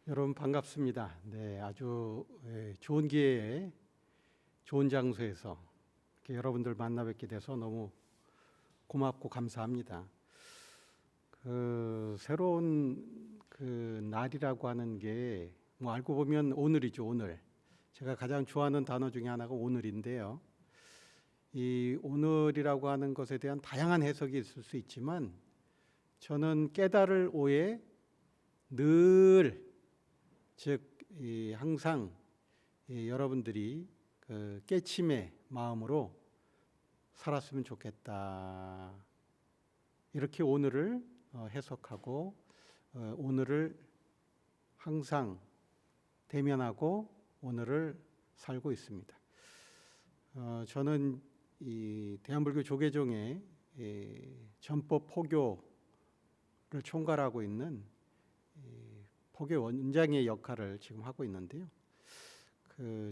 여러분 반갑습니다. 네, 아주 좋은 기회에 좋은 장소에서 이렇게 여러분들 만나 뵙게 돼서 너무 고맙고 감사합니다. 새로운 날이라고 하는 게 뭐 알고 보면 오늘이죠, 오늘. 제가 가장 좋아하는 단어 중에 하나가 오늘인데요. 이 오늘이라고 하는 것에 대한 다양한 해석이 있을 수 있지만 저는 깨달을 오에 늘 즉 항상 여러분들이 깨침의 마음으로 살았으면 좋겠다. 이렇게 오늘을 해석하고 오늘을 항상 대면하고 오늘을 살고 있습니다. 저는 이 대한불교 조계종의 전법 포교를 총괄하고 있는 포교 원장의 역할을 지금 하고 있는데요.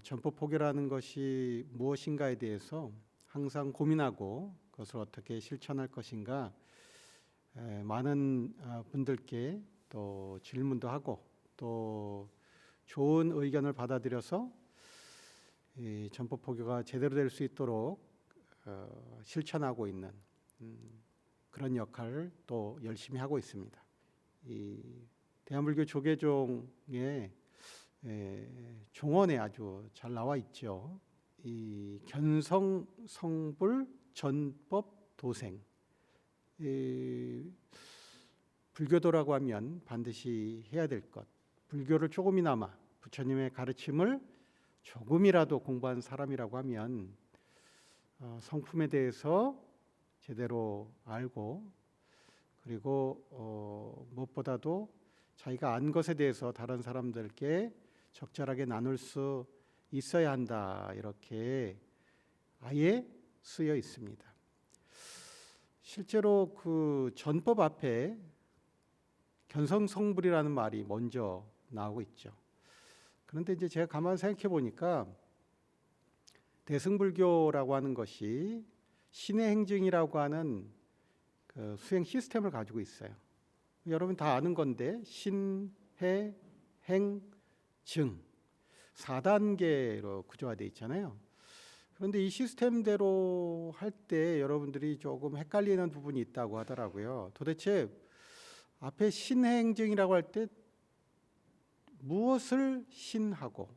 전법 포교라는 것이 무엇인가에 대해서 항상 고민하고 그것을 어떻게 실천할 것인가 많은 분들께 또 질문도 하고 또 좋은 의견을 받아들여서 이 전법 포교가 제대로 될 수 있도록 실천하고 있는 그런 역할을 또 열심히 하고 있습니다. 이 대한불교 조계종의 종언에 아주 잘 나와 있죠. 이 견성 성불 전법 도생. 불교도라고 하면 반드시 해야 될 것. 불교를 조금이나마 부처님의 가르침을 조금이라도 공부한 사람이라고 하면 성품에 대해서 제대로 알고 그리고 무엇보다도 자기가 안 것에 대해서 다른 사람들께 적절하게 나눌 수 있어야 한다. 이렇게 아예 쓰여 있습니다. 실제로 그 전법 앞에 견성성불이라는 말이 먼저 나오고 있죠. 그런데 이제 제가 가만히 생각해 보니까 대승불교라고 하는 것이 신의 행증이라고 하는 그 수행 시스템을 가지고 있어요. 여러분 다 아는 건데 신해 행 증 4단계로 구조화되어 있잖아요. 그런데 이 시스템대로 할 때 여러분들이 조금 헷갈리는 부분이 있다고 하더라고요. 도대체 앞에 신행증이라고 할 때 무엇을 신하고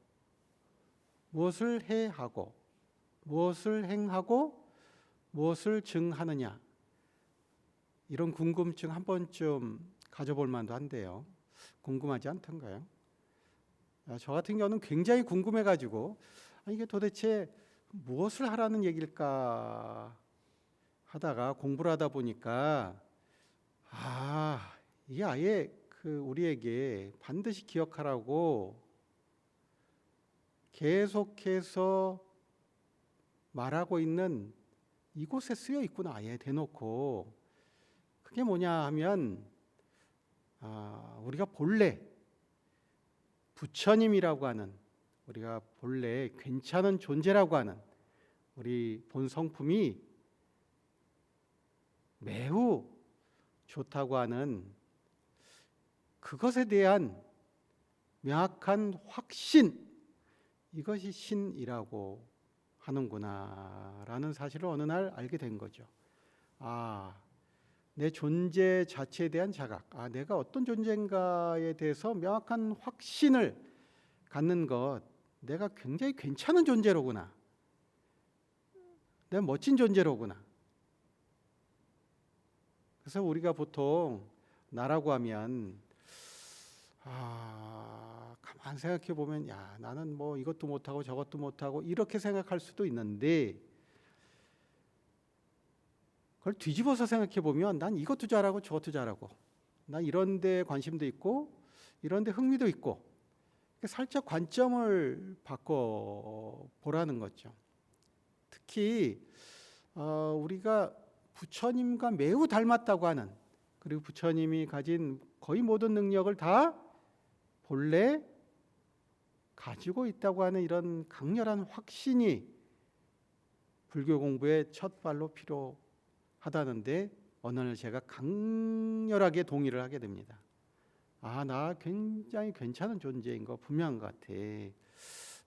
무엇을 해하고 무엇을 행하고 무엇을 증하느냐, 이런 궁금증 한 번쯤 가져볼 만도 한데요. 궁금하지 않던가요? 저 같은 경우는 굉장히 궁금해가지고 이게 도대체 무엇을 하라는 얘기일까 하다가 공부를 하다 보니까 이게 아예 우리에게 반드시 기억하라고 계속해서 말하고 있는 이곳에 쓰여 있구나. 아예 대놓고. 그게 뭐냐 하면 우리가 본래 부처님이라고 하는, 우리가 본래 괜찮은 존재라고 하는 우리 본 성품이 매우 좋다고 하는 그것에 대한 명확한 확신, 이것이 신이라고 하는구나 라는 사실을 어느 날 알게 된 거죠. 내 존재 자체에 대한 자각, 내가 어떤 존재인가에 대해서 명확한 확신을 갖는 것, 내가 굉장히 괜찮은 존재로구나, 내가 멋진 존재로구나. 그래서 우리가 보통 나라고 하면 가만 생각해 보면 나는 뭐 이것도 못하고 저것도 못하고 이렇게 생각할 수도 있는데, 그걸 뒤집어서 생각해 보면 난 이것도 잘하고 저것도 잘하고, 난 이런 데 관심도 있고 이런 데 흥미도 있고, 살짝 관점을 바꿔 보라는 거죠. 특히 우리가 부처님과 매우 닮았다고 하는, 그리고 부처님이 가진 거의 모든 능력을 다 본래 가지고 있다고 하는 이런 강렬한 확신이 불교 공부의 첫 발로 필요하다는데 어느 날 제가 강렬하게 동의를 하게 됩니다. 나 굉장히 괜찮은 존재인 거 분명한 것 같아.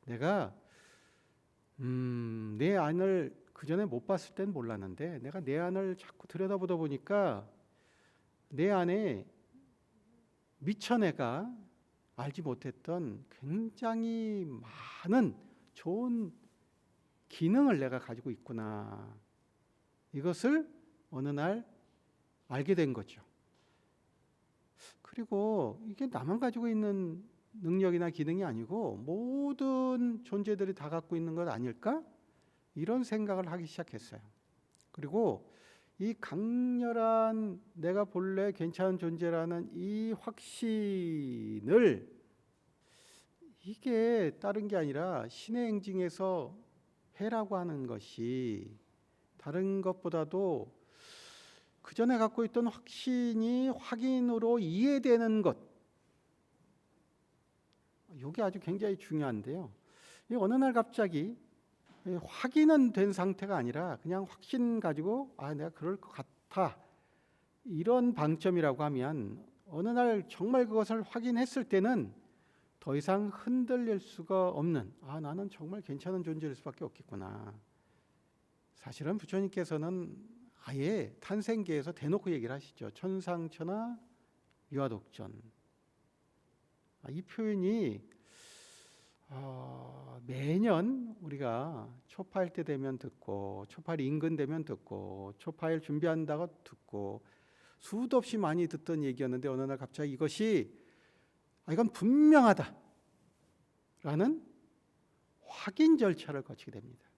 내가 내 안을 그전에 못 봤을 땐 몰랐는데 내가 내 안을 자꾸 들여다보다 보니까 내 안에 미처 내가 알지 못했던 굉장히 많은 좋은 기능을 내가 가지고 있구나. 이것을 어느 날 알게 된 거죠. 그리고 이게 나만 가지고 있는 능력이나 기능이 아니고 모든 존재들이 다 갖고 있는 것 아닐까? 이런 생각을 하기 시작했어요. 그리고 이 강렬한 내가 본래 괜찮은 존재라는 이 확신을 이게 다른 게 아니라 신의 행징에서 해라고 하는 것이 다른 것보다도 그 전에 갖고 있던 확신이 확인으로 이해되는 것, 이게 아주 굉장히 중요한데요. 어느 날 갑자기 확인은 된 상태가 아니라 그냥 확신 가지고 내가 그럴 것 같아, 이런 방점이라고 하면 어느 날 정말 그것을 확인했을 때는 더 이상 흔들릴 수가 없는, 나는 정말 괜찮은 존재일 수밖에 없겠구나. 사실은 부처님께서는 아예 탄생기에서 대놓고 얘기를 하시죠. 천상천하 유아독전. 이 표현이 매년 우리가 초파일 때 되면 듣고, 초파일 인근 되면 듣고, 초파일 준비한다고 듣고 수도 없이 많이 듣던 얘기였는데 어느 날 갑자기 이것이 이건 분명하다 라는 확인 절차를 거치게 됩니다.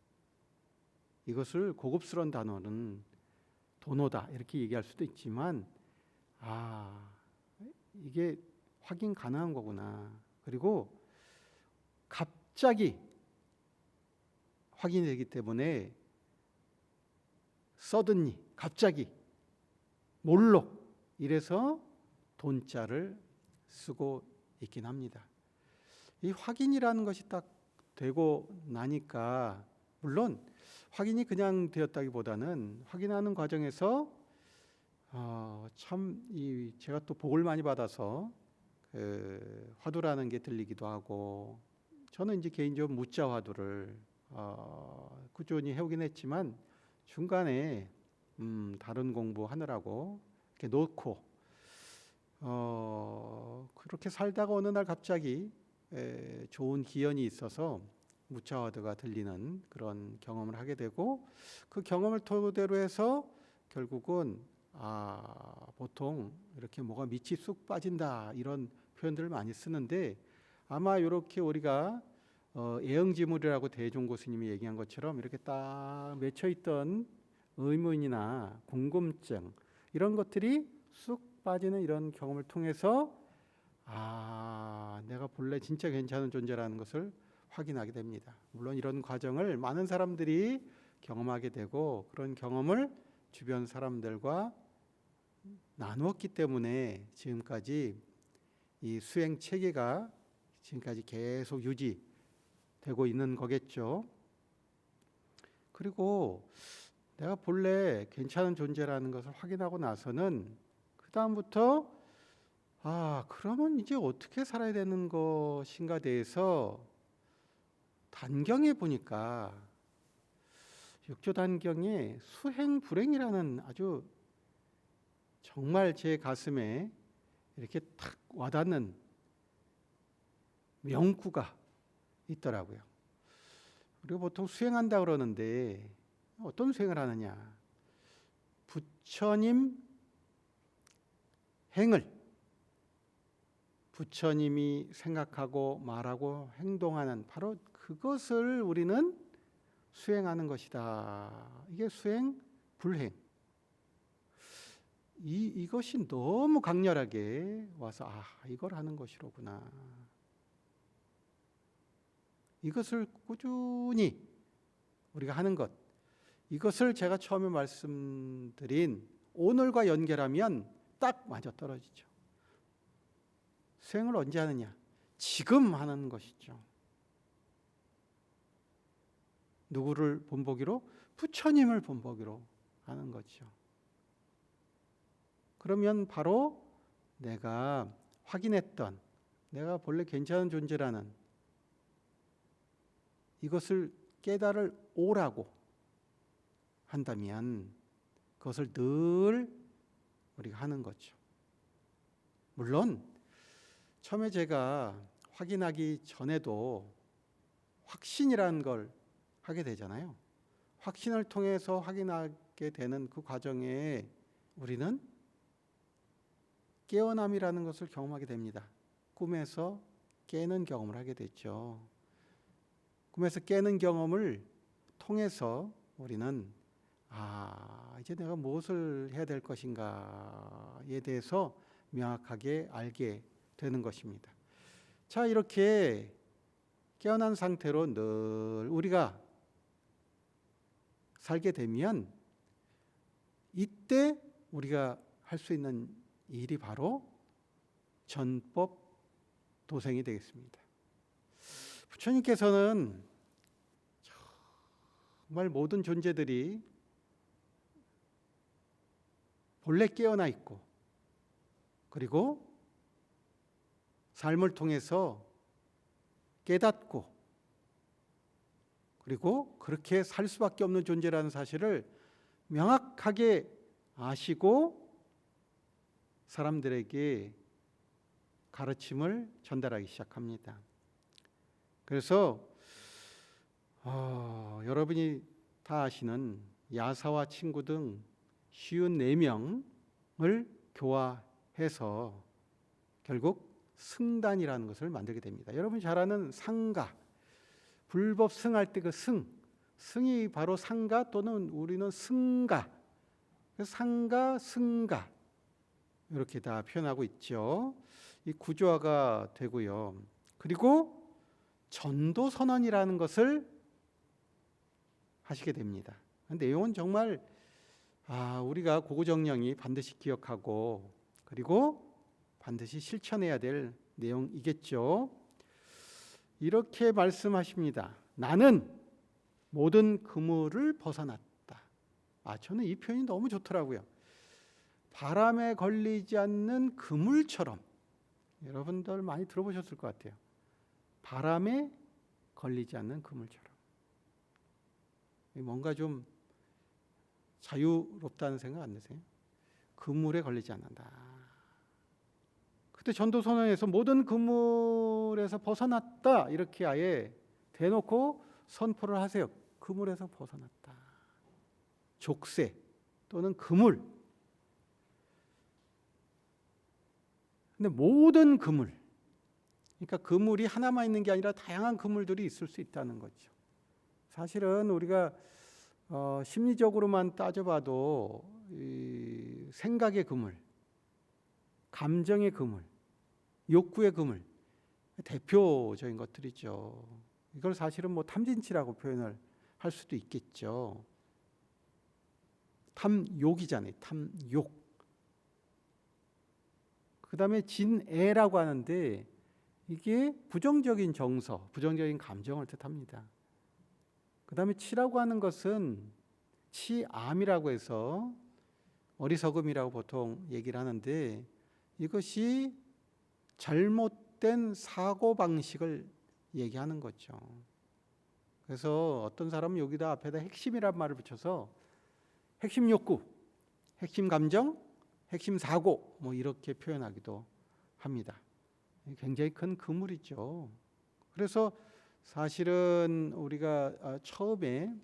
이것을 고급스러운 단어는 도노다 이렇게 얘기할 수도 있지만 이게 확인 가능한 거구나. 그리고 갑자기 확인이 되기 때문에 suddenly, 갑자기, 몰록, 이래서 돈자를 쓰고 있긴 합니다. 이 확인이라는 것이 딱 되고 나니까, 물론 확인이 그냥 되었다기보다는 확인하는 과정에서 제가 또 복을 많이 받아서 화두라는 게 들리기도 하고, 저는 이제 개인적으로 무자 화두를 꾸준히 해오긴 했지만 중간에 다른 공부하느라고 이렇게 놓고 그렇게 살다가 어느 날 갑자기 좋은 기연이 있어서 무자 화두가 들리는 그런 경험을 하게 되고, 그 경험을 토대로 해서 결국은 보통 이렇게 뭐가 밑이 쑥 빠진다 이런 표현들을 많이 쓰는데, 아마 이렇게 우리가 애영지물이라고 대종고 스님이 얘기한 것처럼 이렇게 딱 맺혀있던 의문이나 궁금증, 이런 것들이 쑥 빠지는 이런 경험을 통해서 내가 본래 진짜 괜찮은 존재라는 것을 확인하게 됩니다. 물론 이런 과정을 많은 사람들이 경험하게 되고 그런 경험을 주변 사람들과 나누었기 때문에 지금까지 이 수행 체계가 지금까지 계속 유지되고 있는 거겠죠. 그리고 내가 본래 괜찮은 존재라는 것을 확인하고 나서는 그 다음부터 그러면 이제 어떻게 살아야 되는 것인가 대해서 단경에 보니까 육조단경에 수행불행이라는 아주 정말 제 가슴에 이렇게 탁 와닿는 명구가 있더라고요. 그리고 보통 수행한다 그러는데 어떤 수행을 하느냐? 부처님 행을, 부처님이 생각하고 말하고 행동하는 바로 그것을 우리는 수행하는 것이다. 이게 수행 불행. 이것이 너무 강렬하게 와서 이걸 하는 것이로구나. 이것을 꾸준히 우리가 하는 것, 이것을 제가 처음에 말씀드린 오늘과 연결하면 딱 맞아떨어지죠. 수행을 언제 하느냐? 지금 하는 것이죠. 누구를 본보기로? 부처님을 본보기로 하는 거죠. 그러면 바로 내가 확인했던 내가 본래 괜찮은 존재라는 이것을 깨달을 오라고 한다면 그것을 늘 우리가 하는 거죠. 물론 처음에 제가 확인하기 전에도 확신이라는 걸 하게 되잖아요. 확신을 통해서 확인하게 되는 그 과정에 우리는 깨어남이라는 것을 경험하게 됩니다. 꿈에서 깨는 경험을 하게 됐죠. 꿈에서 깨는 경험을 통해서 우리는 이제 내가 무엇을 해야 될 것인가에 대해서 명확하게 알게 되는 것입니다. 자, 이렇게 깨어난 상태로 늘 우리가 살게 되면 이때 우리가 할 수 있는 일이 바로 전법 도생이 되겠습니다. 부처님께서는 정말 모든 존재들이 본래 깨어나 있고 그리고 삶을 통해서 깨닫고 그리고 그렇게 살 수밖에 없는 존재라는 사실을 명확하게 아시고 사람들에게 가르침을 전달하기 시작합니다. 그래서 여러분이 다 아시는 야사와 친구 등 쉬운 4명을 교화해서 결국 승단이라는 것을 만들게 됩니다. 여러분이 잘 아는 상가, 불법 승할 때 그 승이 바로 상가 또는 우리는 승가, 상가, 승가 이렇게 다 표현하고 있죠. 이 구조화가 되고요. 그리고 전도선언이라는 것을 하시게 됩니다. 내용은 정말 우리가 고구정령이 반드시 기억하고 그리고 반드시 실천해야 될 내용이겠죠. 이렇게 말씀하십니다. 나는 모든 그물을 벗어났다. 저는 이 표현이 너무 좋더라고요. 바람에 걸리지 않는 그물처럼. 여러분들 많이 들어보셨을 것 같아요. 바람에 걸리지 않는 그물처럼. 뭔가 좀 자유롭다는 생각 안 드세요? 그물에 걸리지 않는다. 그때 전도선언에서 모든 그물에서 벗어났다 이렇게 아예 대놓고 선포를 하세요. 그물에서 벗어났다. 족쇄 또는 그물. 근데 모든 그물, 그러니까 그물이 하나만 있는 게 아니라 다양한 그물들이 있을 수 있다는 거죠. 사실은 우리가 심리적으로만 따져봐도 이 생각의 그물, 감정의 그물, 욕구의 그물 대표적인 것들이죠. 이걸 사실은 뭐 탐진치라고 표현을 할 수도 있겠죠. 탐욕이잖아요. 탐욕. 그 다음에 진애라고 하는데 이게 부정적인 정서, 부정적인 감정을 뜻합니다. 그 다음에 치라고 하는 것은 치암이라고 해서 어리석음이라고 보통 얘기를 하는데 이것이 잘못된 사고방식을 얘기하는 거죠. 그래서 어떤 사람은 여기다 앞에다 핵심이란 말을 붙여서 핵심 욕구, 핵심 감정, 핵심 사고 뭐 이렇게 표현하기도 합니다. 굉장히 큰 그물이죠. 그래서 사실은 우리가 처음에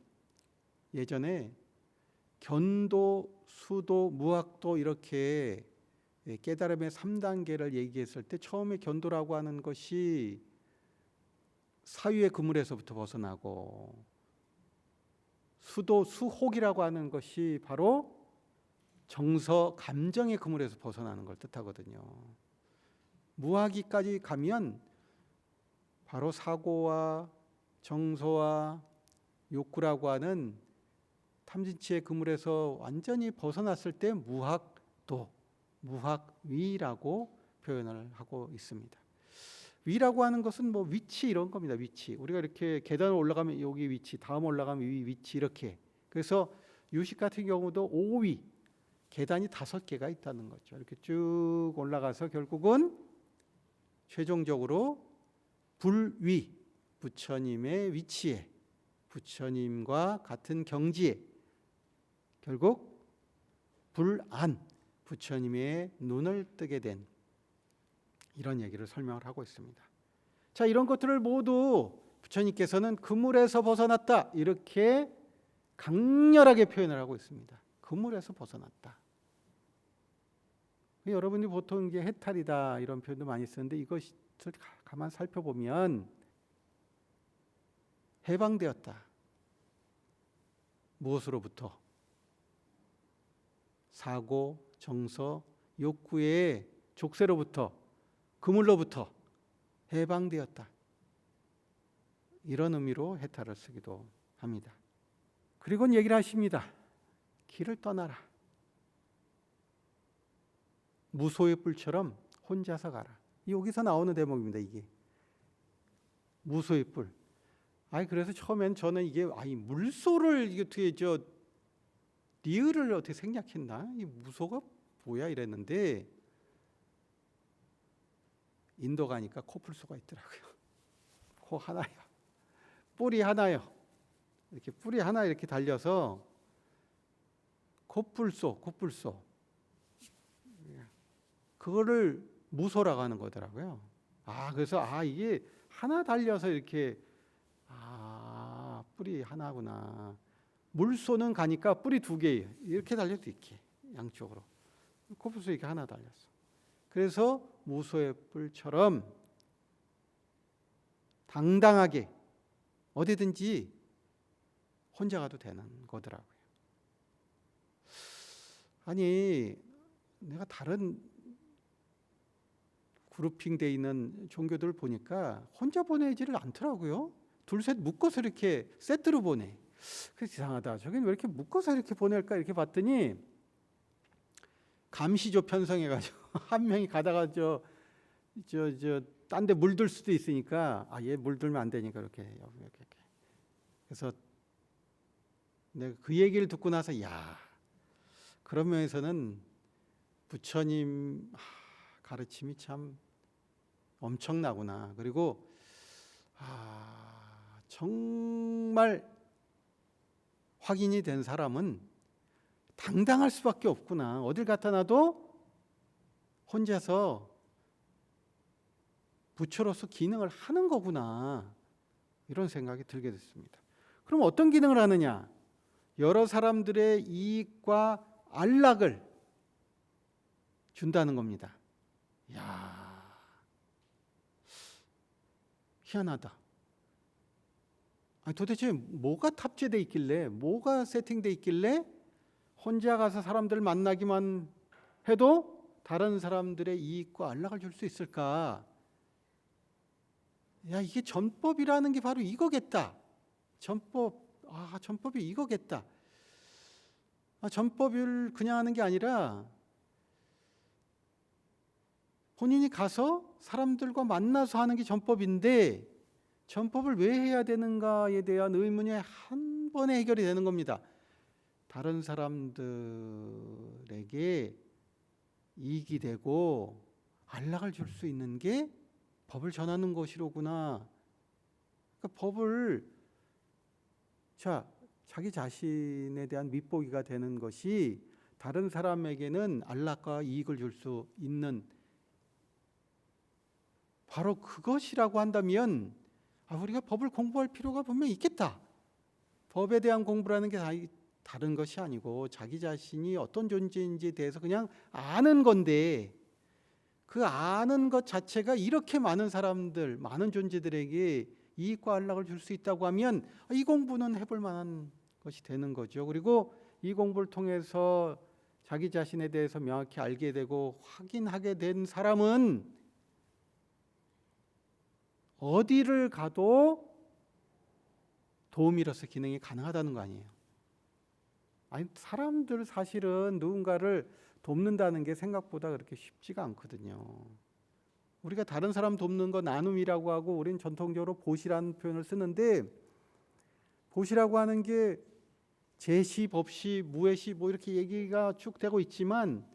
예전에 견도, 수도, 무학도 이렇게 깨달음의 3단계를 얘기했을 때 처음에 견도라고 하는 것이 사유의 그물에서부터 벗어나고 수도, 수혹이라고 하는 것이 바로 정서, 감정의 그물에서 벗어나는 걸 뜻하거든요. 무학이까지 가면 바로 사고와 정서와 욕구라고 하는 탐진치의 그물에서 완전히 벗어났을 때 무학도, 무학위라고 표현을 하고 있습니다. 위라고 하는 것은 뭐 위치 이런 겁니다. 위치. 우리가 이렇게 계단을 올라가면 여기 위치, 다음 올라가면 위치 이렇게. 그래서 유식 같은 경우도 5위, 계단이 5개가 있다는 거죠. 이렇게 쭉 올라가서 결국은 최종적으로 불위, 부처님의 위치에, 부처님과 같은 경지에, 결국 불안, 부처님의 눈을 뜨게 된 이런 얘기를 설명을 하고 있습니다. 자, 이런 것들을 모두 부처님께서는 그물에서 벗어났다 이렇게 강렬하게 표현을 하고 있습니다. 그물에서 벗어났다. 여러분이 보통 이게 해탈이다 이런 표현도 많이 쓰는데 이것을 가만 살펴보면 해방되었다. 무엇으로부터? 사고, 정서, 욕구의 족쇄로부터, 그물로부터 해방되었다. 이런 의미로 해탈을 쓰기도 합니다. 그리고는 얘기를 하십니다. 길을 떠나라. 무소의 뿔처럼 혼자서 가라. 여기서 나오는 대목입니다. 이게 무소의 뿔. 그래서 처음엔 저는 이게 물소를 이게 어떻게 리을을 어떻게 생략했나? 이 무소가 뭐야 이랬는데 인도 가니까 코뿔소가 있더라고요. 코 하나요. 뿔이 하나요. 이렇게 뿔이 하나 이렇게 달려서 코뿔소. 그거를 무소라고 하는 거더라고요. 그래서 이게 하나 달려서 이렇게 뿔이 하나구나. 물소는 가니까 뿔이 두 개예요. 이렇게 달려도 이렇게 양쪽으로. 코뿔소 이렇게 하나 달렸어. 그래서 무소의 뿔처럼 당당하게 어디든지 혼자 가도 되는 거더라고요. 내가 다른 그룹핑되어 있는 종교들 보니까 혼자 보내지를 않더라고요. 둘셋 묶어서 이렇게 세트로 보내. 그래서 이상하다. 저긴 왜 이렇게 묶어서 이렇게 보낼까 이렇게 봤더니 감시조 편성해가지고 한 명이 가다가 딴 데 물들 수도 있으니까 얘 물들면 안 되니까 이렇게. 그래서 내가 그 얘기를 듣고 나서 그런 면에서는 부처님 가르침이 참 엄청나구나. 그리고 정말 확인이 된 사람은 당당할 수밖에 없구나. 어딜 갖다 놔도 혼자서 부처로서 기능을 하는 거구나. 이런 생각이 들게 됐습니다. 그럼 어떤 기능을 하느냐? 여러 사람들의 이익과 안락을 준다는 겁니다. 희한하다. 도대체 뭐가 탑재되어 있길래, 뭐가 세팅되어 있길래 혼자 가서 사람들 만나기만 해도 다른 사람들의 이익과 안락을 줄 수 있을까? 이게 전법이라는 게 바로 이거겠다. 전법이 이거겠다. 전법을 그냥 하는 게 아니라 본인이 가서 사람들과 만나서 하는 게 전법인데 전법을 왜 해야 되는가에 대한 의문이 한 번에 해결이 되는 겁니다. 다른 사람들에게 이익이 되고 안락을 줄 수 있는 게 법을 전하는 것이로구나. 그러니까 법을 자기 자신에 대한 밑보기가 되는 것이 다른 사람에게는 안락과 이익을 줄 수 있는 바로 그것이라고 한다면 우리가 법을 공부할 필요가 분명히 있겠다. 법에 대한 공부라는 게 다른 것이 아니고 자기 자신이 어떤 존재인지에 대해서 그냥 아는 건데 그 아는 것 자체가 이렇게 많은 사람들, 많은 존재들에게 이익과 안락을 줄 수 있다고 하면 이 공부는 해볼 만한 것이 되는 거죠. 그리고 이 공부를 통해서 자기 자신에 대해서 명확히 알게 되고 확인하게 된 사람은 어디를 가도 도움이로서 기능이 가능하다는 거 아니에요. 사람들 사실은 누군가를 돕는다는 게 생각보다 그렇게 쉽지가 않거든요. 우리가 다른 사람 돕는 거 나눔이라고 하고 우리는 전통적으로 보시라는 표현을 쓰는데 보시라고 하는 게 제시, 법시, 무해시 이렇게 얘기가 쭉 되고 있지만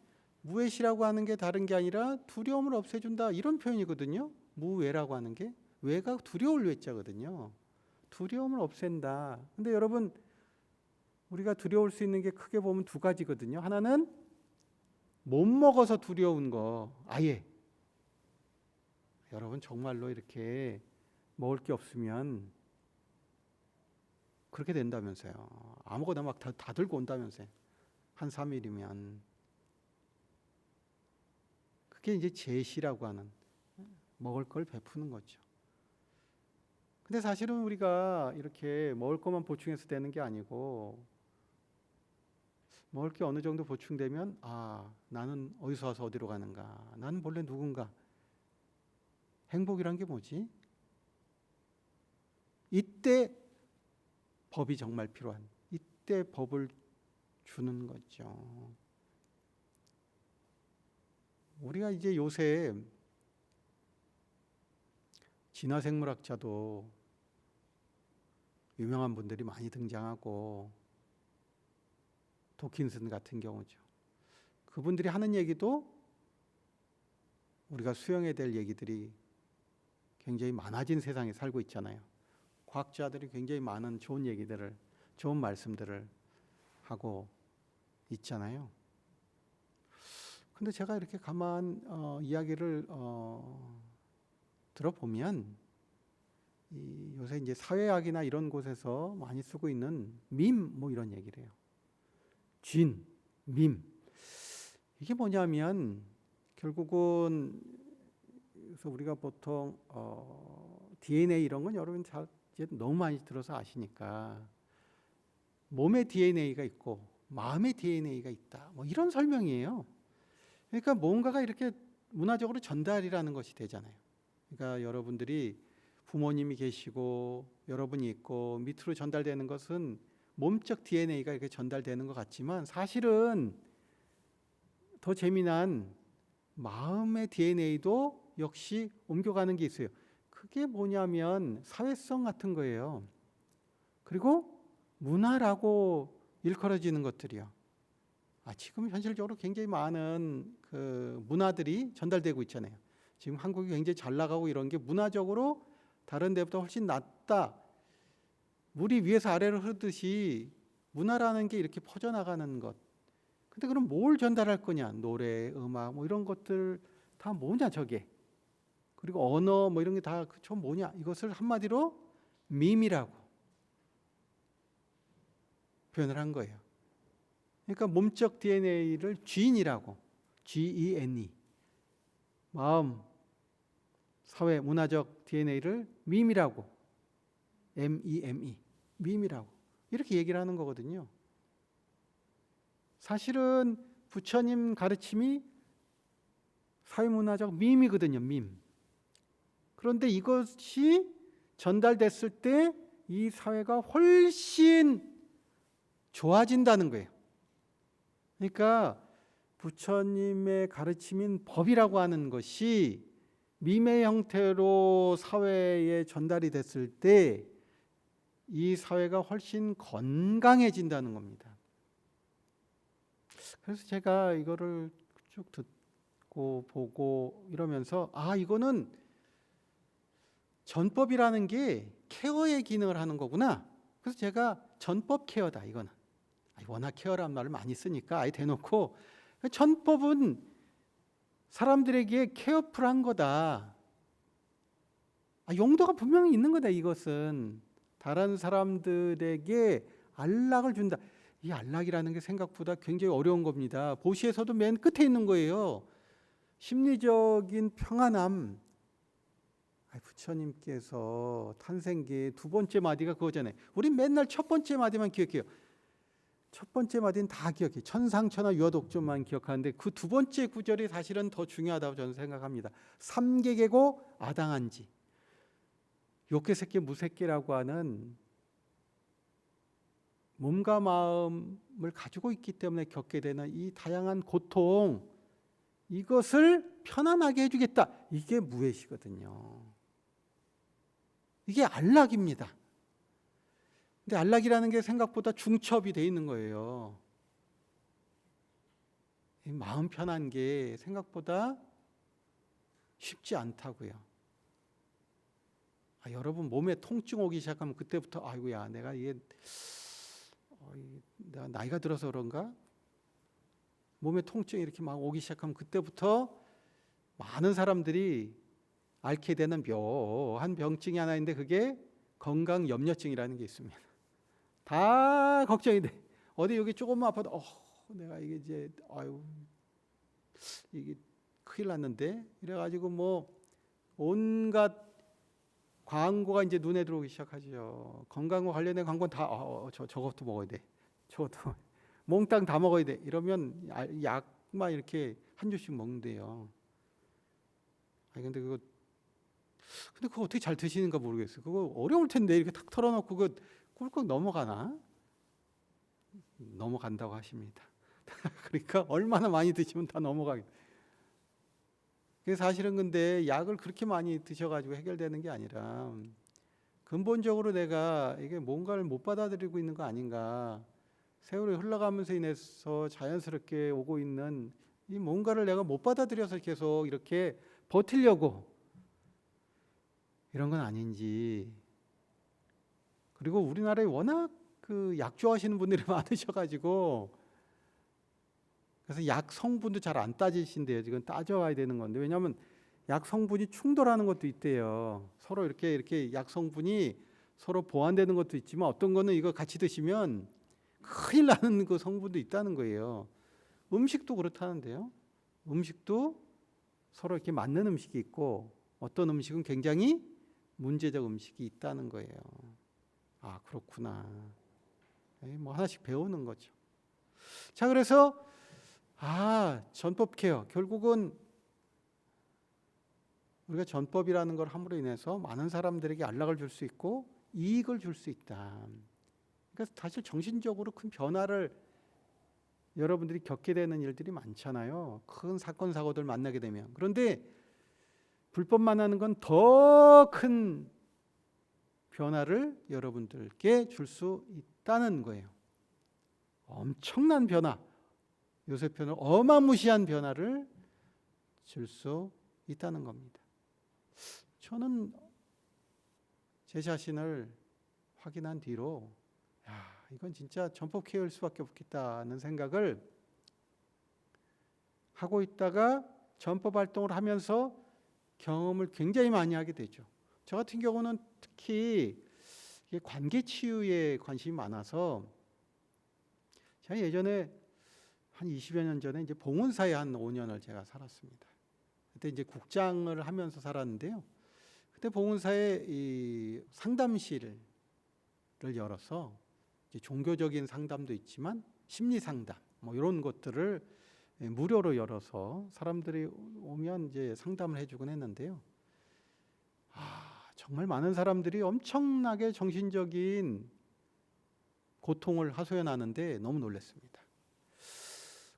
무외시라고 하는 게 다른 게 아니라 두려움을 없애준다 이런 표현이거든요. 무외라고 하는 게 외가 두려울 외자거든요. 두려움을 없앤다. 근데 여러분 우리가 두려울 수 있는 게 크게 보면 두 가지거든요. 하나는 못 먹어서 두려운 거 아예. 여러분 정말로 이렇게 먹을 게 없으면 그렇게 된다면서요. 아무거나 막 다 들고 온다면서요. 한 3일이면. 그게 이제 제시라고 하는 먹을 걸 베푸는 거죠. 근데 사실은 우리가 이렇게 먹을 것만 보충해서 되는 게 아니고 먹을 게 어느 정도 보충되면 나는 어디서 와서 어디로 가는가? 나는 본래 누군가? 행복이란 게 뭐지? 이때 법이 정말 필요한, 이때 법을 주는 거죠. 우리가 이제 요새 진화생물학자도 유명한 분들이 많이 등장하고 도킨슨 같은 경우죠. 그분들이 하는 얘기도 우리가 수용해야 될 얘기들이 굉장히 많아진 세상에 살고 있잖아요. 과학자들이 굉장히 많은 좋은 얘기들을, 좋은 말씀들을 하고 있잖아요. 근데 제가 이렇게 가만 이야기를 들어보면 요새 이제 사회학이나 이런 곳에서 많이 쓰고 있는 밈 뭐 이런 얘기를 해요. 쥔, 밈. 이게 뭐냐면 결국은 그래서 우리가 보통 DNA 이런 건 여러분 잘 이제 너무 많이 들어서 아시니까 몸에 DNA가 있고 마음의 DNA가 있다. 뭐 이런 설명이에요. 그러니까 뭔가가 이렇게 문화적으로 전달이라는 것이 되잖아요. 그러니까 여러분들이 부모님이 계시고 여러분이 있고 밑으로 전달되는 것은 몸적 DNA가 이렇게 전달되는 것 같지만 사실은 더 재미난 마음의 DNA도 역시 옮겨가는 게 있어요. 그게 뭐냐면 사회성 같은 거예요. 그리고 문화라고 일컬어지는 것들이요. 지금 현실적으로 굉장히 많은 그 문화들이 전달되고 있잖아요. 지금 한국이 굉장히 잘 나가고 이런 게 문화적으로 다른 데보다 훨씬 낫다. 물이 위에서 아래로 흐르듯이 문화라는 게 이렇게 퍼져나가는 것. 근데 그럼 뭘 전달할 거냐? 노래, 음악 뭐 이런 것들 다 뭐냐 저게. 그리고 언어 뭐 이런 게 다 저 뭐냐? 이것을 한마디로 밈이라고 표현을 한 거예요. 그러니까 몸적 DNA를 GEN이라고, GENE, 마음, 사회, 문화적 DNA를 밈이라고, MEME, 밈이라고 이렇게 얘기를 하는 거거든요. 사실은 부처님 가르침이 사회문화적 밈이거든요. 밈. 그런데 이것이 전달됐을 때 이 사회가 훨씬 좋아진다는 거예요. 그러니까 부처님의 가르침인 법이라고 하는 것이 밈의 형태로 사회에 전달이 됐을 때 이 사회가 훨씬 건강해진다는 겁니다. 그래서 제가 이거를 쭉 듣고 보고 이러면서 이거는 전법이라는 게 케어의 기능을 하는 거구나. 그래서 제가 전법 케어다 이거는. 워낙 케어라는 말을 많이 쓰니까 아예 대놓고 전법은 사람들에게 케어풀한 거다. 용도가 분명히 있는 거다. 이것은 다른 사람들에게 안락을 준다. 이 안락이라는 게 생각보다 굉장히 어려운 겁니다. 보시에서도 맨 끝에 있는 거예요. 심리적인 평안함. 부처님께서 탄생기 두 번째 마디가 그거잖아요. 우리 맨날 첫 번째 마디만 기억해요. 첫 번째 마디는 다 기억해요. 천상천하 유아독존만 기억하는데 그 두 번째 구절이 사실은 더 중요하다고 저는 생각합니다. 삼계계고 아당한지. 욕계새끼 무새끼라고 하는 몸과 마음을 가지고 있기 때문에 겪게 되는 이 다양한 고통, 이것을 편안하게 해주겠다. 이게 무외시거든요. 이게 안락입니다. 근데 안락이라는 게 생각보다 중첩이 돼 있는 거예요. 이 마음 편한 게 생각보다 쉽지 않다고요. 여러분 몸에 통증 오기 시작하면 그때부터 아이고야 내가 이게 내가 나이가 들어서 그런가? 몸에 통증이 이렇게 막 오기 시작하면 그때부터 많은 사람들이 앓게 되는 묘한 병증이 하나 있는데 그게 건강염려증이라는 게 있습니다. 다 걱정이 돼. 어디 여기 조금만 아파도 내가 이게 이제 이게 큰일 났는데 이래가지고 뭐 온갖 광고가 이제 눈에 들어오기 시작하죠. 건강과 관련된 광고는 다 저것도 먹어야 돼. 저것도 몽땅 다 먹어야 돼. 이러면 약만 이렇게 한 줄씩 먹는데요. 근데 그거 어떻게 잘 드시는가 모르겠어요. 그거 어려울 텐데 이렇게 탁 털어놓고 그거 꿀꺽 넘어가나? 넘어간다고 하십니다. 그러니까 얼마나 많이 드시면 다 넘어가게. 사실은 근데 약을 그렇게 많이 드셔가지고 해결되는 게 아니라 근본적으로 내가 이게 뭔가를 못 받아들이고 있는 거 아닌가. 세월이 흘러가면서 인해서 자연스럽게 오고 있는 이 뭔가를 내가 못 받아들여서 계속 이렇게 버티려고 이런 건 아닌지. 그리고 우리나라에 워낙 그 약 좋아하시는 분들이 많으셔가지고 그래서 약 성분도 잘 안 따지신대요. 지금 따져와야 되는 건데 왜냐하면 약 성분이 충돌하는 것도 있대요. 서로 이렇게 약 성분이 서로 보완되는 것도 있지만 어떤 거는 이거 같이 드시면 큰일 나는 그 성분도 있다는 거예요. 음식도 그렇다는데요. 음식도 서로 이렇게 맞는 음식이 있고 어떤 음식은 굉장히 문제적 음식이 있다는 거예요. 그렇구나. 뭐 하나씩 배우는 거죠. 자, 그래서 전법 케어. 결국은 우리가 전법이라는 걸 함으로 인해서 많은 사람들에게 안락을 줄 수 있고 이익을 줄 수 있다. 그러니까 사실 정신적으로 큰 변화를 여러분들이 겪게 되는 일들이 많잖아요. 큰 사건 사고들 만나게 되면. 그런데 불법 만나는 건 더 큰 변화를 여러분들께 줄 수 있다는 거예요. 엄청난 변화, 요새 표현을 어마무시한 변화를 줄 수 있다는 겁니다. 저는 제 자신을 확인한 뒤로 이건 진짜 전법 케어일 수밖에 없겠다는 생각을 하고 있다가 전법 활동을 하면서 경험을 굉장히 많이 하게 되죠. 저 같은 경우는 특히 관계 치유에 관심이 많아서 제가 예전에 한 20여 년 전에 이제 봉은사에 한 5년을 제가 살았습니다. 그때 이제 국장을 하면서 살았는데요. 그때 봉은사에 이 상담실을 열어서 이제 종교적인 상담도 있지만 심리 상담 뭐 이런 것들을 무료로 열어서 사람들이 오면 이제 상담을 해주곤 했는데요. 정말 많은 사람들이 엄청나게 정신적인 고통을 하소연하는데 너무 놀랐습니다.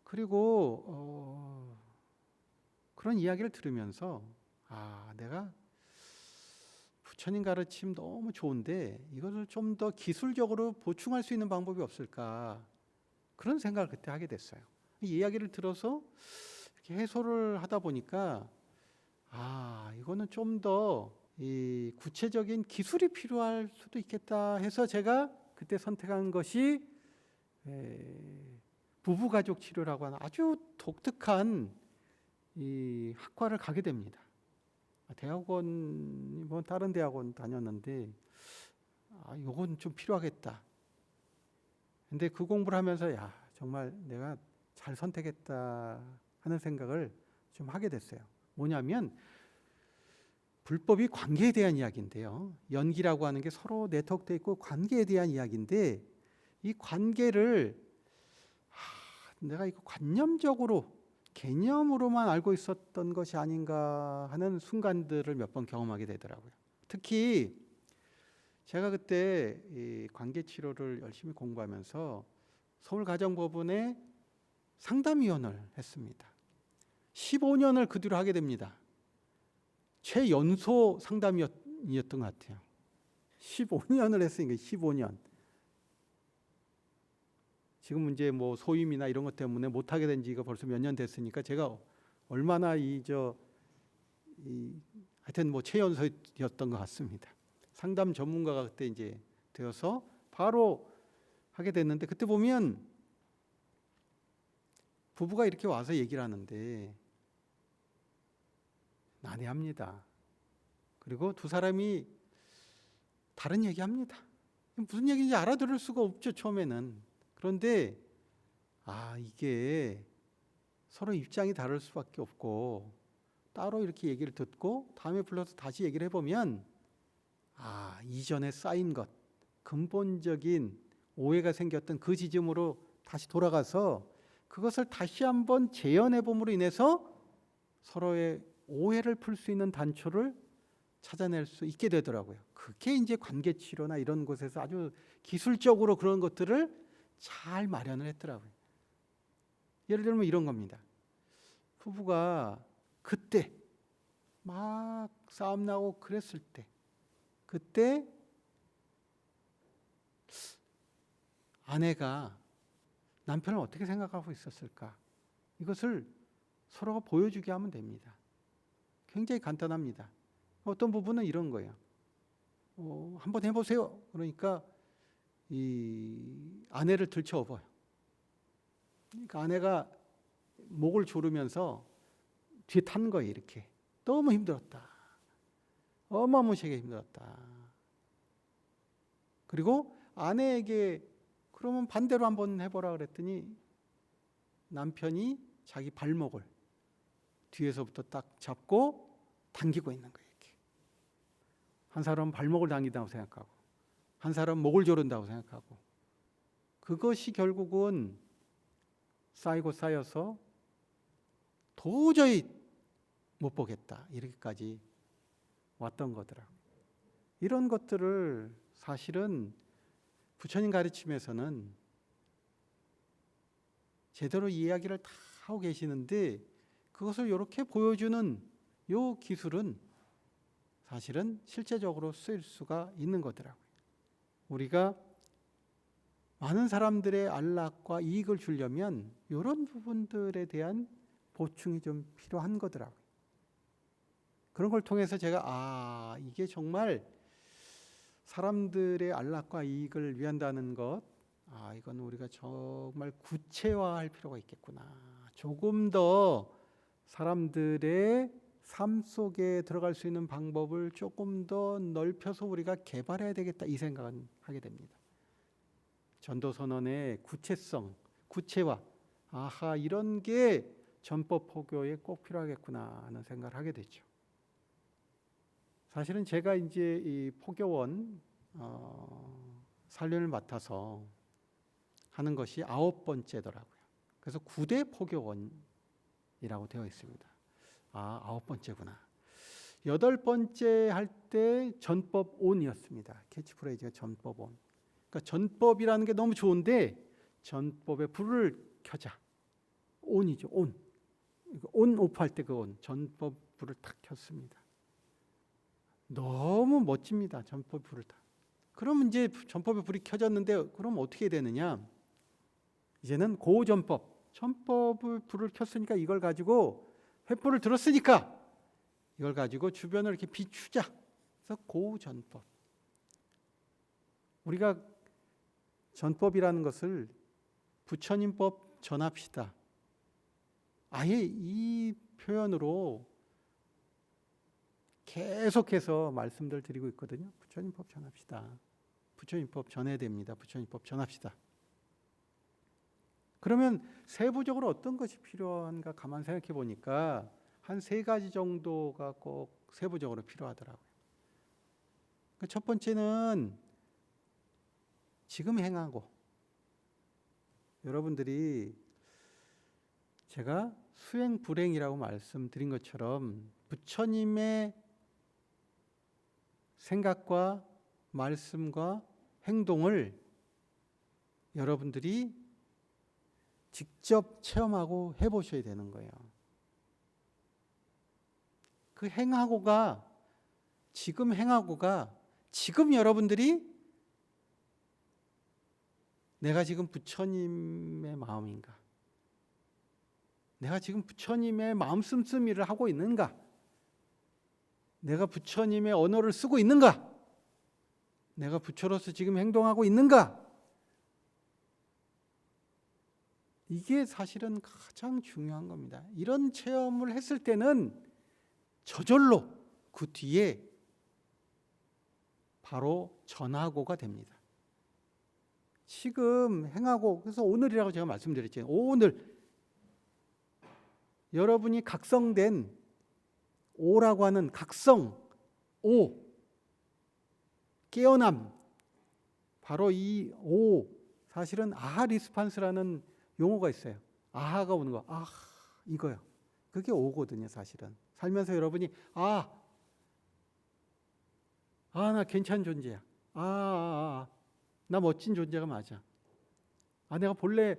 그리고 그런 이야기를 들으면서 내가 부처님 가르침 너무 좋은데 이것을 좀 더 기술적으로 보충할 수 있는 방법이 없을까 그런 생각을 그때 하게 됐어요. 이 이야기를 들어서 이렇게 해소를 하다 보니까 이거는 좀 더 이 구체적인 기술이 필요할 수도 있겠다 해서 제가 그때 선택한 것이 부부가족 치료라고 하는 아주 독특한 이 학과를 가게 됩니다. 대학원 뭐 다른 대학원 다녔는데 이건 좀 필요하겠다. 근데 그 공부를 하면서 정말 내가 잘 선택했다 하는 생각을 좀 하게 됐어요. 뭐냐면 불법이 관계에 대한 이야기인데요. 연기라고 하는 게 서로 네트워크돼 있고 관계에 대한 이야기인데 이 관계를 내가 이거 관념적으로 개념으로만 알고 있었던 것이 아닌가 하는 순간들을 몇 번 경험하게 되더라고요. 특히 제가 그때 이 관계치료를 열심히 공부하면서 서울가정법원에 상담위원을 했습니다. 15년을 그 뒤로 하게 됩니다. 최연소 상담이었던 것 같아요. 15년을 했으니까 15년. 지금 문제 뭐 소임이나 이런 것 때문에 못 하게 된 지가 벌써 몇 년 됐으니까 제가 얼마나 하여튼 뭐 최연소였던 것 같습니다. 상담 전문가가 그때 이제 되어서 바로 하게 됐는데, 그때 보면 부부가 이렇게 와서 얘기를 하는데 난해합니다. 그리고 두 사람이 다른 얘기합니다. 무슨 얘기인지 알아들을 수가 없죠, 처음에는. 그런데 이게 서로 입장이 다를 수밖에 없고, 따로 이렇게 얘기를 듣고 다음에 불러서 다시 얘기를 해보면 이전에 쌓인 것, 근본적인 오해가 생겼던 그 지점으로 다시 돌아가서 그것을 다시 한번 재현해 봄으로 인해서 서로의 오해를 풀 수 있는 단초를 찾아낼 수 있게 되더라고요. 그게 이제 관계 치료나 이런 곳에서 아주 기술적으로 그런 것들을 잘 마련을 했더라고요. 예를 들면 이런 겁니다. 부부가 그때 막 싸움 나고 그랬을 때, 그때 아내가 남편을 어떻게 생각하고 있었을까? 이것을 서로가 보여주게 하면 됩니다. 굉장히 간단합니다. 어떤 부분은 이런 거예요. 한번 해보세요. 그러니까 이 아내를 들쳐업어요. 그러니까 아내가 목을 조르면서 뒤에 탄 거예요. 이렇게. 너무 힘들었다. 어마무시하게 힘들었다. 그리고 아내에게 그러면 반대로 한번 해보라 그랬더니 남편이 자기 발목을 뒤에서부터 딱 잡고 당기고 있는 거예요. 이렇게. 한 사람은 발목을 당긴다고 생각하고 한 사람은 목을 조른다고 생각하고, 그것이 결국은 쌓이고 쌓여서 도저히 못 보겠다 이렇게까지 왔던 거더라고요. 이런 것들을 사실은 부처님 가르침에서는 제대로 이야기를 다 하고 계시는데, 그것을 이렇게 보여주는 요 기술은 사실은 실제적으로 쓰일 수가 있는 거더라고요. 우리가 많은 사람들의 안락과 이익을 주려면 이런 부분들에 대한 보충이 좀 필요한 거더라고요. 그런 걸 통해서 제가 이게 정말 사람들의 안락과 이익을 위한다는 것, 이건 우리가 정말 구체화할 필요가 있겠구나. 조금 더 사람들의 삶 속에 들어갈 수 있는 방법을 조금 더 넓혀서 우리가 개발해야 되겠다, 이 생각은 하게 됩니다. 전도선언의 구체성, 구체화, 이런 게 전법 포교에 꼭 필요하겠구나 하는 생각을 하게 되죠. 사실은 제가 이제 이 포교원 살림을 맡아서 하는 것이 9번째더라고요. 그래서 9대 포교원이라고 되어 있습니다. 9번째구나. 8번째 할 때 전법 온이었습니다. 캐치프레이즈가 전법 온. 그러니까 전법이라는 게 너무 좋은데 전법에 불을 켜자. 온이죠, 온. 온 오프 할 때 그 온. 전법 불을 탁 켰습니다. 너무 멋집니다. 전법 불을 다. 그럼 이제 전법의 불이 켜졌는데 그럼 어떻게 되느냐? 이제는 고전법, 전법을 불을 켰으니까 이걸 가지고 횃불을 들었으니까 이걸 가지고 주변을 이렇게 비추자. 그래서 고전법. 우리가 전법이라는 것을 부처님법 전합시다. 아예 이 표현으로 계속해서 말씀들 드리고 있거든요. 부처님법 전합시다. 부처님법 전해야 됩니다. 부처님법 전합시다. 그러면 세부적으로 어떤 것이 필요한가 가만 생각해 보니까 한 3가지 정도가 꼭 세부적으로 필요하더라고요. 첫 번째는 지금 행하고, 여러분들이 제가 수행 불행이라고 말씀드린 것처럼 부처님의 생각과 말씀과 행동을 여러분들이 직접 체험하고 해보셔야 되는 거예요. 그 행하고가, 지금 행하고가 지금 여러분들이 내가 지금 부처님의 마음인가? 내가 지금 부처님의 마음 씀씀이를 하고 있는가? 내가 부처님의 언어를 쓰고 있는가? 내가 부처로서 지금 행동하고 있는가? 이게 사실은 가장 중요한 겁니다. 이런 체험을 했을 때는 저절로 그 뒤에 바로 전하고가 됩니다. 지금 행하고, 그래서 오늘이라고 제가 말씀드렸잖아요. 오늘 여러분이 각성된 오라고 하는 각성, 오, 깨어남, 바로 이 오, 사실은 아하 리스판스라는 용어가 있어요. 아하가 오는 거, 아, 이거요. 그게 오거든요, 사실은. 살면서 여러분이 나 괜찮은 존재야. 나 멋진 존재가 맞아. 내가 본래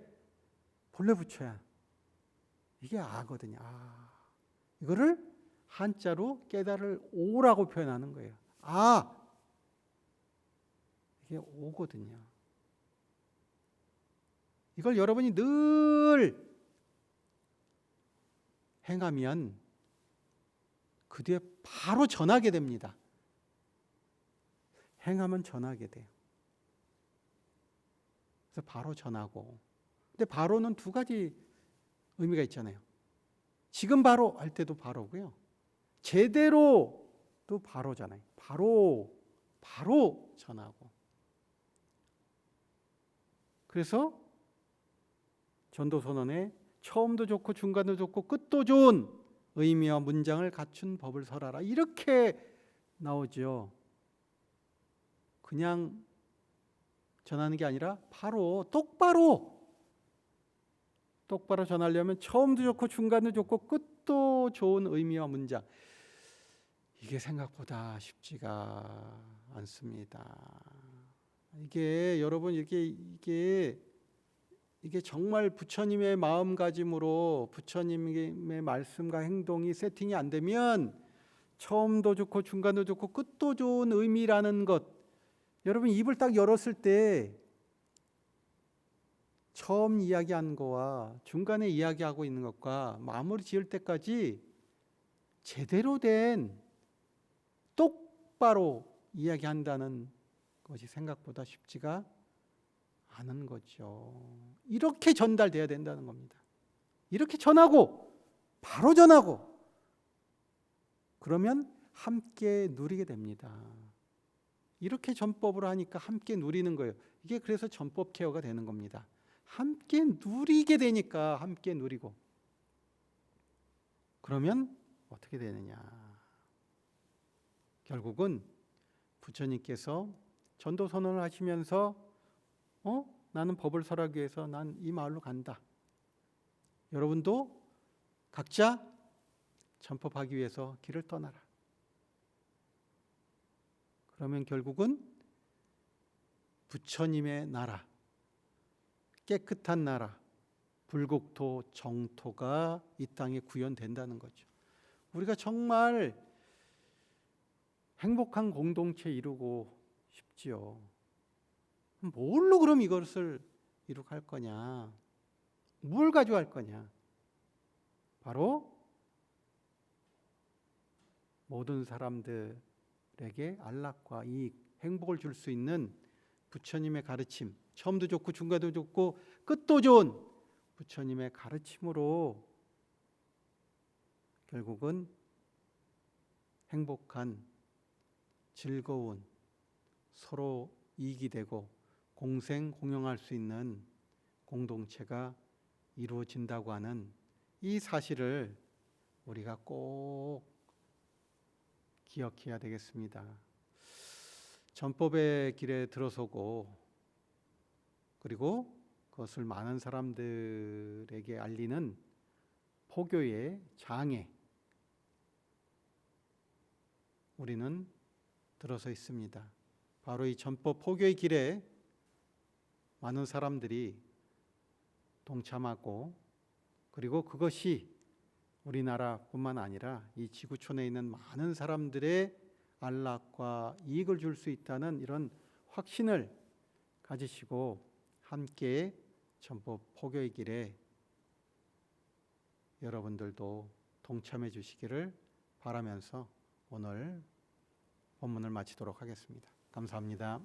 부처야. 이게 아거든요. 이거를 한자로 깨달을 오라고 표현하는 거예요. 이게 오거든요. 이걸 여러분이 늘 행하면 그 뒤에 바로 전하게 됩니다. 행하면 전하게 돼요. 그래서 바로 전하고. 근데 바로는 두 가지 의미가 있잖아요. 지금 바로 할 때도 바로고요. 제대로도 바로잖아요. 바로 전하고. 그래서 전도선언에 처음도 좋고 중간도 좋고 끝도 좋은 의미와 문장을 갖춘 법을 설하라. 이렇게 나오죠. 그냥 전하는 게 아니라 바로 똑바로 전하려면 처음도 좋고 중간도 좋고 끝도 좋은 의미와 문장. 이게 생각보다 쉽지가 않습니다. 이게 여러분 이게 정말 부처님의 마음가짐으로 부처님의 말씀과 행동이 세팅이 안 되면 처음도 좋고 중간도 좋고 끝도 좋은 의미라는 것, 여러분 입을 딱 열었을 때 처음 이야기한 거와 중간에 이야기하고 있는 것과 마무리 지을 때까지 제대로 된 똑바로 이야기한다는 것이 생각보다 쉽지가 않은 거죠. 이렇게 전달돼야 된다는 겁니다. 이렇게 전하고 바로 전하고 그러면 함께 누리게 됩니다. 이렇게 전법으로 하니까 함께 누리는 거예요. 이게 그래서 전법 케어가 되는 겁니다. 함께 누리게 되니까 함께 누리고. 그러면 어떻게 되느냐? 결국은 부처님께서 전도 선언을 하시면서 나는 법을 설하기 위해서 난 이 마을로 간다. 여러분도 각자 전법하기 위해서 길을 떠나라. 그러면 결국은 부처님의 나라, 깨끗한 나라, 불국토, 정토가 이 땅에 구현된다는 거죠. 우리가 정말 행복한 공동체 이루고 싶지요. 뭘로 그럼 이것을 이룩할 거냐? 뭘 가져갈 거냐? 바로 모든 사람들에게 안락과 이익, 행복을 줄 수 있는 부처님의 가르침, 처음도 좋고 중간도 좋고 끝도 좋은 부처님의 가르침으로 결국은 행복한, 즐거운, 서로 이익이 되고 공생, 공용할 수 있는 공동체가 이루어진다고 하는 이 사실을 우리가 꼭 기억해야 되겠습니다. 전법의 길에 들어서고 그리고 그것을 많은 사람들에게 알리는 포교의 장에 우리는 들어서 있습니다. 바로 이 전법 포교의 길에 많은 사람들이 동참하고 그리고 그것이 우리나라뿐만 아니라 이 지구촌에 있는 많은 사람들의 안락과 이익을 줄 수 있다는 이런 확신을 가지시고 함께 전부 포교의 길에 여러분들도 동참해 주시기를 바라면서 오늘 본문을 마치도록 하겠습니다. 감사합니다.